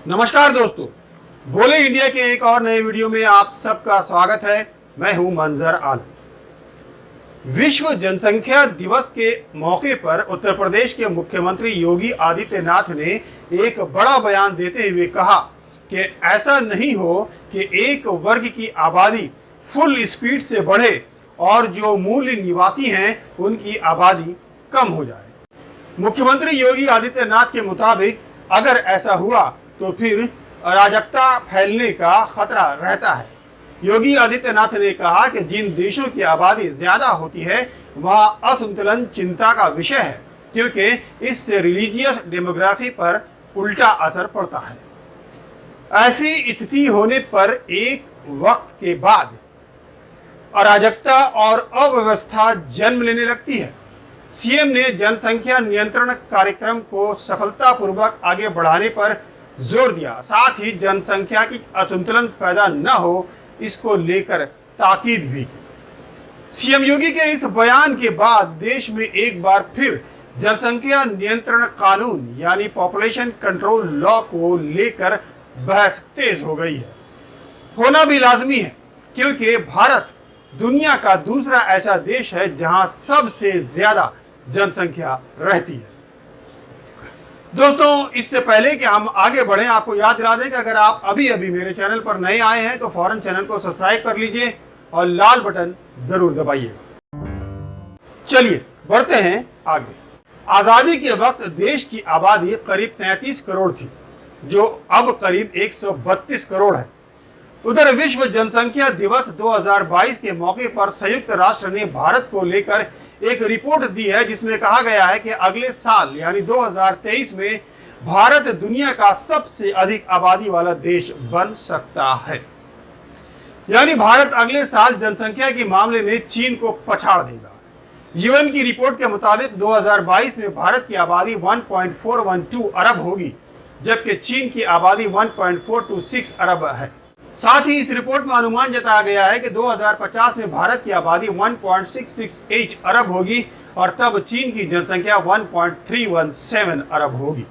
नमस्कार दोस्तों, बोले इंडिया के एक और नए वीडियो में आप सबका स्वागत है। मैं हूं मंजर आलम। विश्व जनसंख्या दिवस के मौके पर उत्तर प्रदेश के मुख्यमंत्री योगी आदित्यनाथ ने एक बड़ा बयान देते हुए कहा कि ऐसा नहीं हो कि एक वर्ग की आबादी फुल स्पीड से बढ़े और जो मूल निवासी हैं उनकी आबादी कम हो जाए। मुख्यमंत्री योगी आदित्यनाथ के मुताबिक अगर ऐसा हुआ तो फिर अराजकता फैलने का खतरा रहता है। योगी आदित्यनाथ ने कहा कि जिन देशों की आबादी ज्यादा होती है वहां असंतुलन चिंता का विषय है, क्योंकि इससे रिलीजियस डेमोग्राफी पर उल्टा असर पड़ता है। ऐसी स्थिति होने पर एक वक्त के बाद अराजकता और अव्यवस्था जन्म लेने लगती है। सीएम ने जनसंख्या नियंत्रण कार्यक्रम को सफलतापूर्वक आगे बढ़ाने पर जोर दिया, साथ ही जनसंख्या की असंतुलन पैदा न हो इसको लेकर ताकीद भी की। सीएम योगी के इस बयान के बाद देश में एक बार फिर जनसंख्या नियंत्रण कानून यानी पॉपुलेशन कंट्रोल लॉ को लेकर बहस तेज हो गई है। होना भी लाजमी है, क्योंकि भारत दुनिया का दूसरा ऐसा देश है जहां सबसे ज्यादा जनसंख्या रहती है। दोस्तों, इससे पहले कि हम आगे बढ़ें, आपको याद दिला दें कि अगर आप अभी अभी मेरे चैनल पर नए आए हैं तो फौरन चैनल को सब्सक्राइब कर लीजिए और लाल बटन जरूर दबाइएगा। चलिए बढ़ते हैं आगे। आजादी के वक्त देश की आबादी करीब 33 करोड़ थी, जो अब करीब 132 करोड़ है। उधर विश्व जनसंख्या दिवस 2022 के मौके पर संयुक्त राष्ट्र ने भारत को लेकर एक रिपोर्ट दी है, जिसमें कहा गया है कि अगले साल यानी 2023 में भारत दुनिया का सबसे अधिक आबादी वाला देश बन सकता है। यानी भारत अगले साल जनसंख्या के मामले में चीन को पछाड़ देगा। यूएन की रिपोर्ट के मुताबिक 2022 में भारत की आबादी 1.412 अरब होगी, जबकि चीन की आबादी 1.426 अरब है। साथ ही इस रिपोर्ट में अनुमान जताया गया है कि 2050 में भारत की आबादी 1.668 अरब होगी और तब चीन की जनसंख्या 1.317 अरब होगी।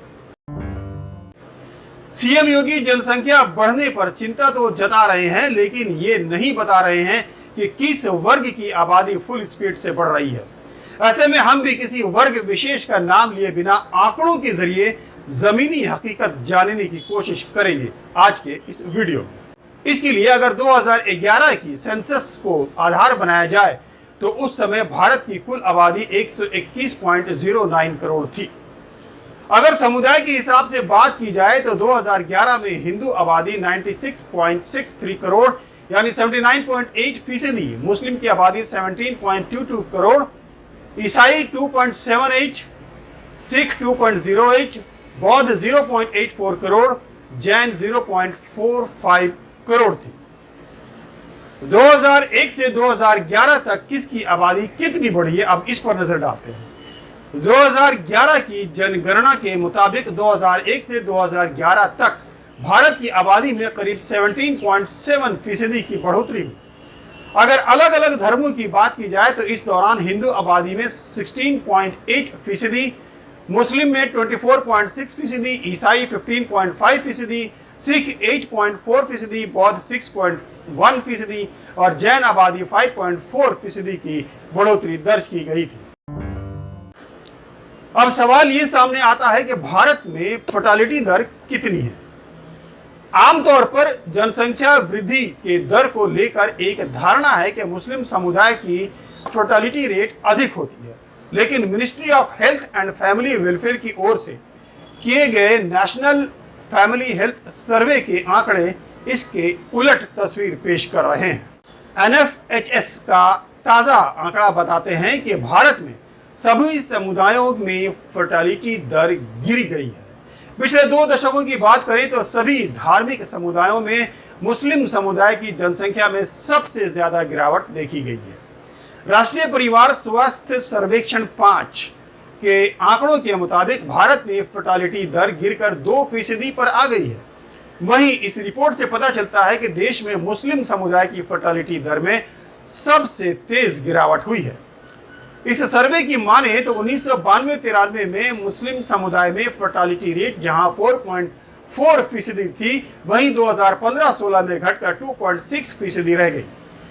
सीएम योगी जनसंख्या बढ़ने पर चिंता तो जता रहे हैं, लेकिन ये नहीं बता रहे हैं कि किस वर्ग की आबादी फुल स्पीड से बढ़ रही है। ऐसे में हम भी किसी वर्ग विशेष का नाम लिए बिना आंकड़ों के जरिए जमीनी हकीकत जानने की कोशिश करेंगे आज के इस वीडियो में। इसके लिए अगर 2011 की सेंसस को आधार बनाया जाए तो उस समय भारत की कुल आबादी 121.09 करोड़ थी। अगर समुदाय के हिसाब से बात की जाए तो 2011 में हिंदू आबादी 96.63 करोड़ यानी 79.8%, मुस्लिम की आबादी 17.22 करोड़, ईसाई 2.78, सिख 2.08, बौद्ध 0.84 करोड़, जैन 0.45 करोड़ थी। 2001 से 2011 तक किसकी आबादी कितनी बढ़ी है, अब इस पर नजर डालते हैं। 2011 की जनगणना के मुताबिक 2001 से 2011 तक भारत की आबादी में करीब 17.7% की बढ़ोतरी हुई। अगर अलग अलग धर्मों की बात की जाए तो इस दौरान हिंदू आबादी में 16.8%, मुस्लिम में 24.6%, ईसाई 15.5%, सिख 8.4%, बौद्ध 6.1% और जैन आबादी 5.4% की बढ़ोतरी दर्ज की गई थी। अब सवाल ये सामने आता है कि भारत में फर्टिलिटी दर कितनी है। आमतौर पर जनसंख्या वृद्धि के दर को लेकर एक धारणा है कि मुस्लिम समुदाय की फर्टिलिटी रेट अधिक होती है, लेकिन ministry of health and family welfare की ओर से किए गए नेशनल फैमिली हेल्थ सर्वे के आंकड़े इसके उलट तस्वीर पेश कर रहे हैं। एनएफएचएस का ताजा आंकड़ा बताते हैं कि भारत में सभी समुदायों में फर्टिलिटी दर गिर गई है। पिछले 2 दशकों की बात करें तो सभी धार्मिक समुदायों में मुस्लिम समुदाय की जनसंख्या में सबसे ज्यादा गिरावट देखी गई है। राष्ट्रीय परिवार स्वास्थ्य सर्वेक्षण 5 के आंकड़ों के मुताबिक भारत में फर्टिलिटी दर गिरकर 2% पर आ गई है। वहीं इस रिपोर्ट से पता चलता है कि देश में मुस्लिम समुदाय की फर्टिलिटी दर में सबसे तेज गिरावट हुई है। इस सर्वे की माने तो 1992-93 में मुस्लिम समुदाय में फर्टिलिटी रेट जहां 4% थी, वहीं 2015-16 में घटकर 2.6% रह गई।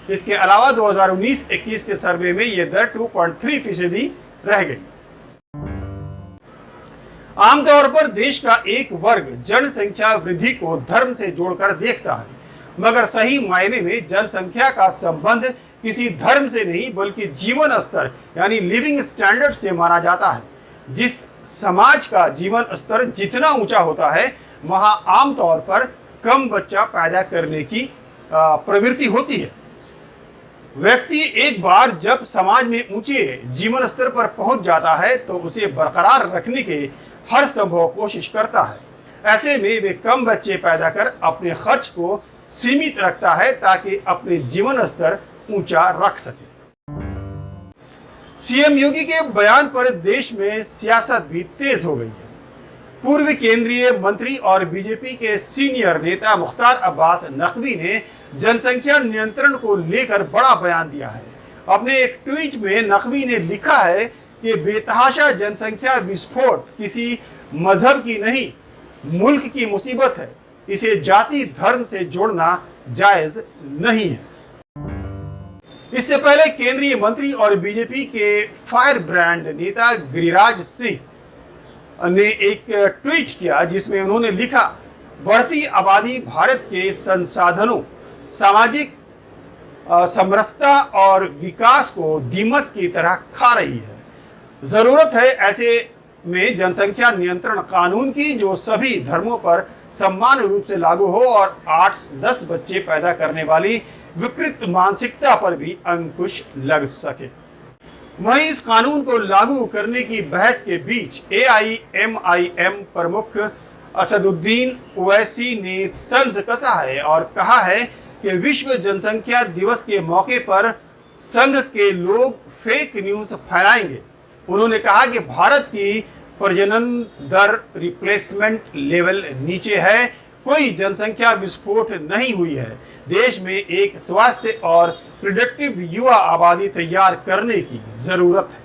इसके अलावा 2019-21 के सर्वे में यह दर 2.3% रह गई। आमतौर पर देश का एक वर्ग जनसंख्या वृद्धि को धर्म से जोड़कर देखता है, मगर सही मायने में जनसंख्या का संबंध किसी धर्म से नहीं बल्कि जीवन स्तर यानी लिविंग स्टैंडर्ड से माना जाता है। जिस समाज का जीवन स्तर जितना ऊंचा होता है, वहां आमतौर पर कम बच्चा पैदा करने की प्रवृत्ति होती है। व्यक्ति एक बार जब समाज में ऊंचे जीवन स्तर पर पहुंच जाता है तो उसे बरकरार रखने के हर संभव कोशिश करता है। ऐसे में वे कम बच्चे पैदा कर अपने खर्च को सीमित रखता है ताकि अपने जीवन स्तर ऊंचा रख सके। सीएम योगी के बयान पर देश में सियासत भी तेज हो गई है। पूर्व केंद्रीय मंत्री और बीजेपी के सीनियर नेता मुख्तार अब्बास नकवी ने जनसंख्या नियंत्रण को लेकर बड़ा बयान दिया है। अपने एक ट्वीट में नकवी ने लिखा है कि बेतहाशा जनसंख्या विस्फोट किसी मजहब की नहीं, मुल्क की मुसीबत है। इसे जाति धर्म से जोड़ना जायज नहीं है। इससे पहले केंद्रीय मंत्री और बीजेपी के फायर ब्रांड नेता गिरिराज सिंह ने एक ट्वीट किया जिसमें उन्होंने लिखा, बढ़ती आबादी भारत के संसाधनों, सामाजिक समरसता और विकास को दीमक की तरह खा रही है। जरूरत है ऐसे में जनसंख्या नियंत्रण कानून की जो सभी धर्मों पर समान रूप से लागू हो और 8-10 बच्चे पैदा करने वाली विकृत मानसिकता पर भी अंकुश लग सके। वहीं इस कानून को लागू करने की बहस के बीच AIMIM प्रमुख असदुद्दीन ओवैसी ने तंज कसा है और कहा है कि विश्व जनसंख्या दिवस के मौके पर संघ के लोग फेक न्यूज फैलाएंगे। उन्होंने कहा कि भारत की प्रजनन दर रिप्लेसमेंट लेवल नीचे है, कोई जनसंख्या विस्फोट नहीं हुई है। देश में एक स्वास्थ्य और प्रोडक्टिव युवा आबादी तैयार करने की जरूरत है।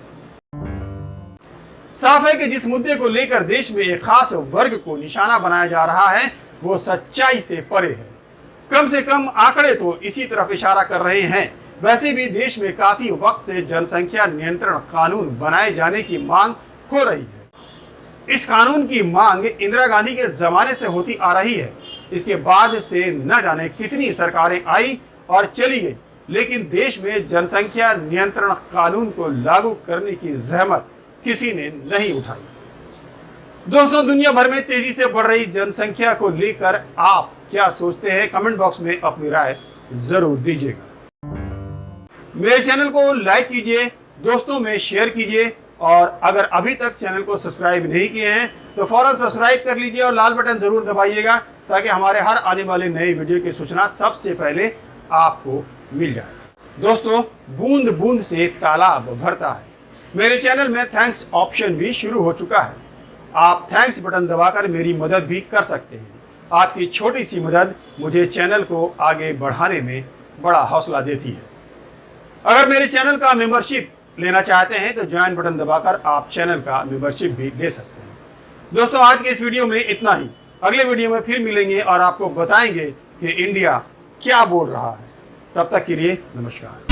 साफ है कि जिस मुद्दे को लेकर देश में एक खास वर्ग को निशाना बनाया जा रहा है वो सच्चाई से परे है। कम से कम आंकड़े तो इसी तरफ इशारा कर रहे हैं। वैसे भी देश में काफी वक्त से जनसंख्या नियंत्रण कानून बनाए जाने की मांग हो रही है। इस कानून की मांग इंदिरा गांधी के जमाने से होती आ रही है। इसके बाद से न जाने कितनी सरकारें आई और चली गई, लेकिन देश में जनसंख्या नियंत्रण कानून को लागू करने की जहमत किसी ने नहीं उठाई। दोस्तों, दुनिया भर में तेजी से बढ़ रही जनसंख्या को लेकर आप क्या सोचते हैं? कमेंट बॉक्स में अपनी राय जरूर दीजिएगा। मेरे चैनल को लाइक कीजिए, दोस्तों में शेयर कीजिए और अगर अभी तक चैनल को सब्सक्राइब नहीं किए हैं तो फौरन सब्सक्राइब कर लीजिए और लाल बटन जरूर दबाइएगा ताकि हमारे हर आने वाले नए वीडियो की सूचना सबसे पहले आपको मिल जाए। दोस्तों, बूंद बूंद से तालाब भरता है। मेरे चैनल में थैंक्स ऑप्शन भी शुरू हो चुका है। आप थैंक्स बटन दबाकर मेरी मदद भी कर सकते हैं। आपकी छोटी सी मदद मुझे चैनल को आगे बढ़ाने में बड़ा हौसला देती है। अगर मेरे चैनल का मेंबरशिप लेना चाहते हैं तो ज्वाइन बटन दबाकर आप चैनल का मेंबरशिप भी ले सकते हैं। दोस्तों, आज के इस वीडियो में इतना ही। अगले वीडियो में फिर मिलेंगे और आपको बताएंगे कि इंडिया क्या बोल रहा है। तब तक के लिए नमस्कार।